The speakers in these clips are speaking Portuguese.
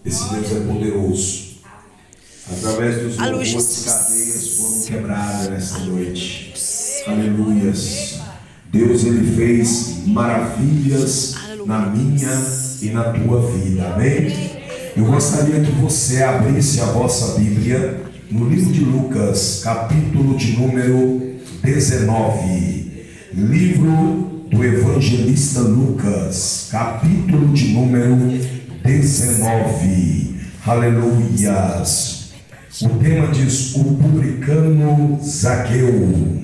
Esse Deus é poderoso. Através dos louvores, cadeias foram quebradas nessa noite. Aleluias. Deus, Ele fez maravilhas na minha e na tua vida. Amém? Eu gostaria que você abrisse a vossa Bíblia no livro de Lucas, capítulo de número 19. Livro do evangelista Lucas, capítulo de número 19. Aleluias. O tema diz: o publicano Zaqueu.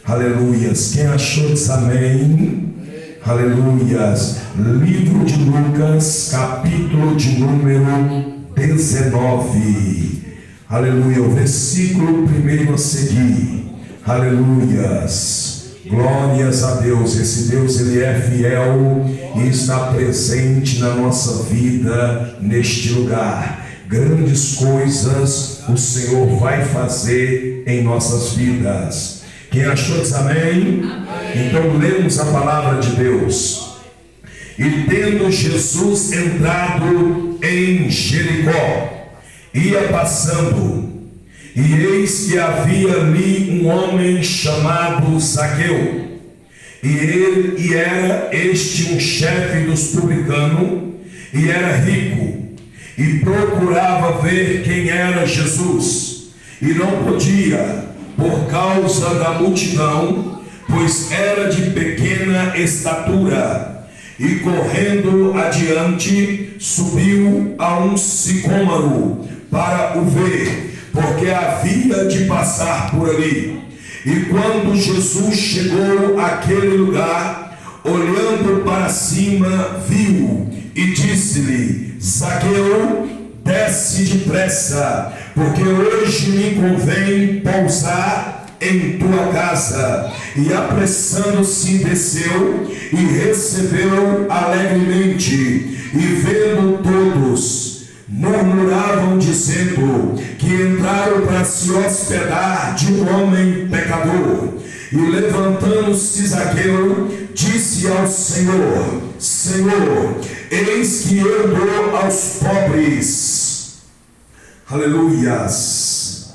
Aleluias. Quem achou diz amém. Aleluias. Livro de Lucas, capítulo de número 19. Aleluia. O versículo primeiro a seguir. Aleluias. Glórias a Deus. Esse Deus, Ele é fiel e está presente na nossa vida neste lugar. Grandes coisas o Senhor vai fazer em nossas vidas. Quem achou diz amém? Amém. Então lemos a palavra de Deus. E tendo Jesus entrado em Jericó, ia passando, e eis que havia ali um homem chamado Zaqueu, e era este um chefe dos publicanos, e era rico, e procurava ver quem era Jesus, e não podia, por causa da multidão, pois era de pequena estatura. E correndo adiante, subiu a um sicômoro para o ver, porque havia de passar por ali. E quando Jesus chegou àquele lugar, olhando para cima, viu e disse-lhe: Zaqueu, desce depressa, porque hoje me convém pousar em tua casa. E apressando-se desceu e recebeu alegremente. E vendo todos, murmuravam dizendo que entraram para se hospedar de um homem pecador. E levantando-se Zaqueu, disse ao Senhor: Senhor, eis que eu dou aos pobres, aleluias,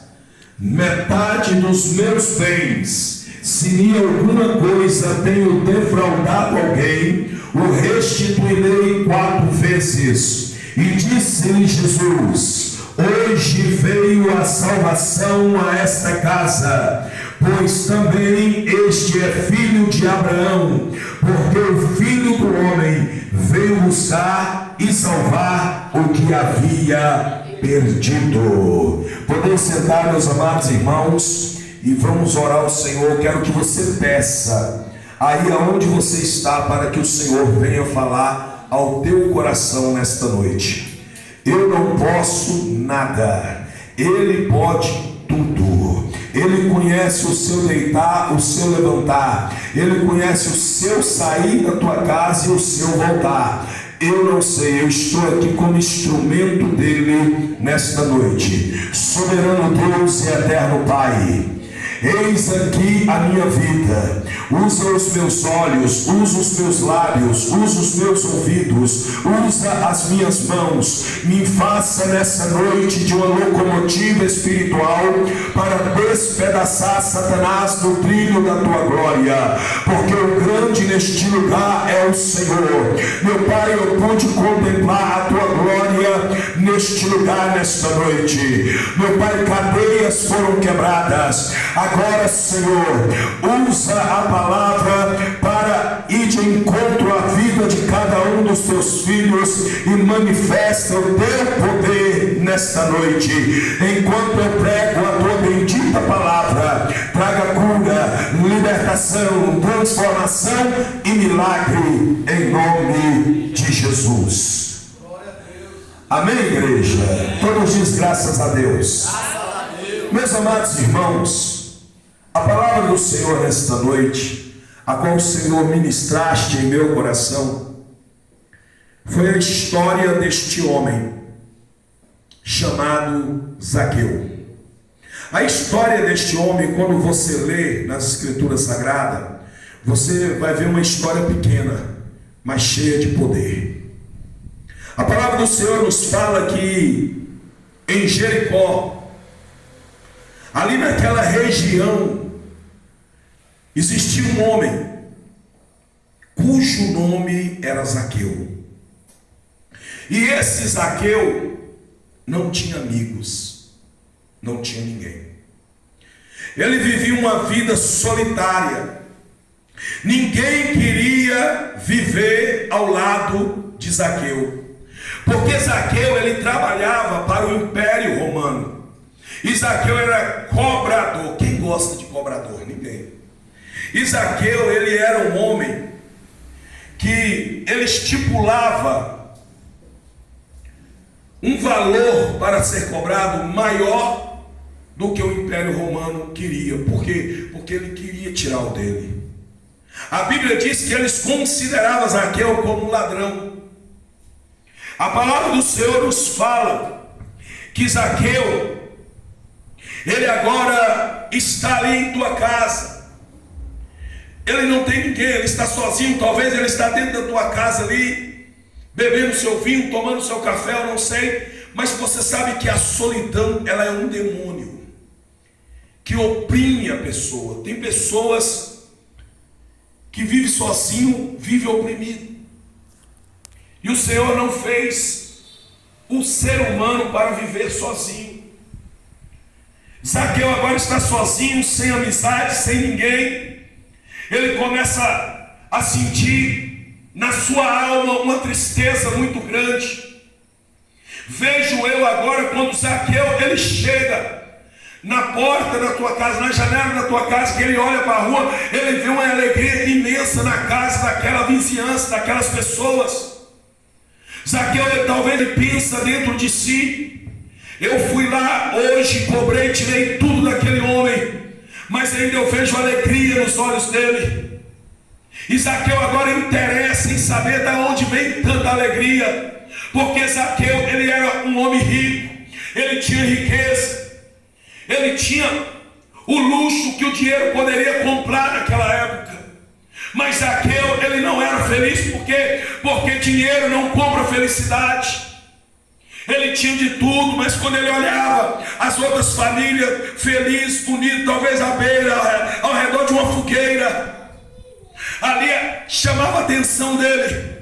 metade dos meus bens. Se em alguma coisa tenho defraudado alguém, o restituirei 4 vezes. E disse-lhe Jesus: hoje veio a salvação a esta casa, pois também este é filho de Abraão, porque o Filho do Homem veio buscar e salvar o que havia perdido. Podemos sentar, meus amados irmãos, e vamos orar ao Senhor. Quero que você peça aí aonde você está, para que o Senhor venha falar ao teu coração nesta noite. Eu não posso nada, Ele pode tudo. Ele conhece o seu deitar, o seu levantar. Ele conhece o seu sair da tua casa e o seu voltar. Eu não sei, eu estou aqui como instrumento dele nesta noite. Soberano Deus e eterno Pai, eis aqui a minha vida. Usa os meus olhos, usa os meus lábios, usa os meus ouvidos, usa as minhas mãos. Me faça nessa noite de uma locomotiva espiritual para despedaçar Satanás no trilho da tua glória, porque o grande neste lugar é o Senhor. Meu Pai, eu pude contemplar a tua glória neste lugar, nesta noite. Meu Pai, cadeias foram quebradas. Agora, Senhor, usa a palavra para ir de encontro à vida de cada um dos teus filhos e manifesta o teu poder nesta noite. Enquanto eu prego a tua bendita palavra, traga cura, libertação, transformação e milagre em nome de Jesus. Amém, igreja? Todos diz graças a Deus. Meus amados irmãos, a palavra do Senhor nesta noite, a qual o Senhor ministraste em meu coração, foi a história deste homem chamado Zaqueu. A história deste homem, quando você lê nas Escrituras Sagradas, você vai ver uma história pequena, mas cheia de poder. A palavra do Senhor nos fala que em Jericó, ali naquela região, existia um homem cujo nome era Zaqueu. E esse Zaqueu não tinha amigos, não tinha ninguém. Ele vivia uma vida solitária. Ninguém queria viver ao lado de Zaqueu, porque Zaqueu ele trabalhava para o Império Romano. E Zaqueu era cobrador. Quem gosta de cobrador? Ninguém. E Zaqueu ele era um homem que ele estipulava um valor para ser cobrado maior do que o Império Romano queria. Por quê? Porque ele queria tirar o dele. A Bíblia diz que eles consideravam Zaqueu como um ladrão. A palavra do Senhor nos fala que Zaqueu, ele agora está ali em tua casa. Ele não tem ninguém, ele está sozinho. Talvez ele está dentro da tua casa ali, bebendo seu vinho, tomando seu café, eu não sei. Mas você sabe que a solidão, ela é um demônio que oprime a pessoa. Tem pessoas que vivem sozinho, vivem oprimido. E o Senhor não fez o ser humano para viver sozinho. Zaqueu agora está sozinho, sem amizade, sem ninguém. Ele começa a sentir na sua alma uma tristeza muito grande. Vejo eu agora quando Zaqueu ele chega na porta da tua casa, na janela da tua casa, que ele olha para a rua, ele vê uma alegria imensa na casa daquela vizinhança, daquelas pessoas. Zaqueu talvez ele pensa dentro de si: eu fui lá hoje, cobrei, tirei tudo daquele homem, mas ainda eu vejo alegria nos olhos dele. E Zaqueu agora interessa em saber de onde vem tanta alegria, porque Zaqueu ele era um homem rico, ele tinha riqueza, ele tinha o luxo que o dinheiro poderia comprar naquela época. Mas Zaqueu ele não era feliz, porque dinheiro não compra felicidade. Ele tinha de tudo, mas quando ele olhava as outras famílias felizes, bonitas, talvez à beira, ao redor de uma fogueira, ali chamava a atenção dele.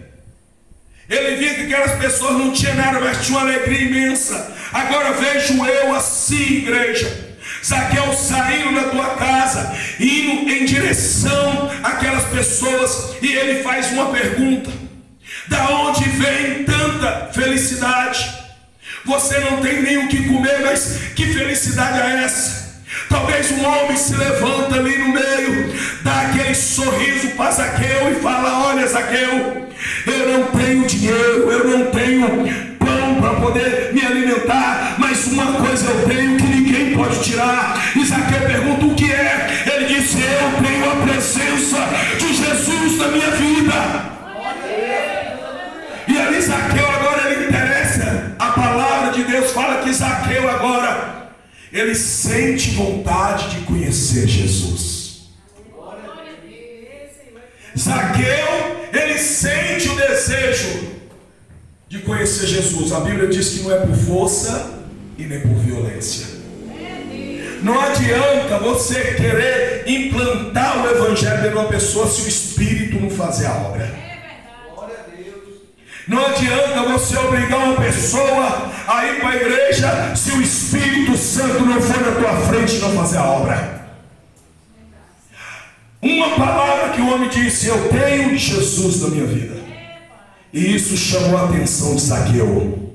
Ele via que aquelas pessoas não tinham nada, mas tinham uma alegria imensa. Agora vejo eu assim, igreja, Zaqueu saindo da tua casa, indo em direção àquelas pessoas, e ele faz uma pergunta: da onde vem tanta felicidade? Você não tem nem o que comer, mas que felicidade é essa? Talvez um homem se levanta ali no meio, dá aquele sorriso para Zaqueu e fala: olha, Zaqueu, eu não tenho dinheiro, eu não tenho pão para poder me alimentar, mas uma coisa eu tenho que ninguém pode tirar. E Zaqueu pergunta: o que é? Ele disse: eu tenho a presença de Jesus na minha vida. E ali Zaqueu agora ele interessa. A palavra de Deus fala que Zaqueu agora ele sente vontade de conhecer Jesus. Zaqueu ele sente o desejo de conhecer Jesus. A Bíblia diz que não é por força e nem por violência. Não adianta você querer implantar o evangelho dentro de uma pessoa se o Espírito não fazer a obra. Não adianta você obrigar uma pessoa a ir para a igreja se o Espírito Santo não for na tua frente e não fazer a obra. Uma palavra que o homem disse: eu tenho Jesus na minha vida. E isso chamou a atenção de Zaqueu.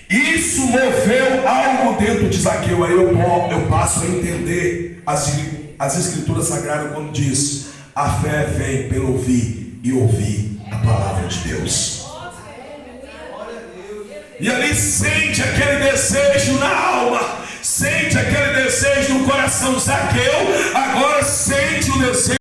Isso moveu algo dentro de Zaqueu. Aí eu passo a entender as escrituras sagradas quando diz: a fé vem pelo ouvir e ouvir a palavra de Deus. E ali sente aquele desejo na alma, sente aquele desejo no coração. Zaqueu agora sente o desejo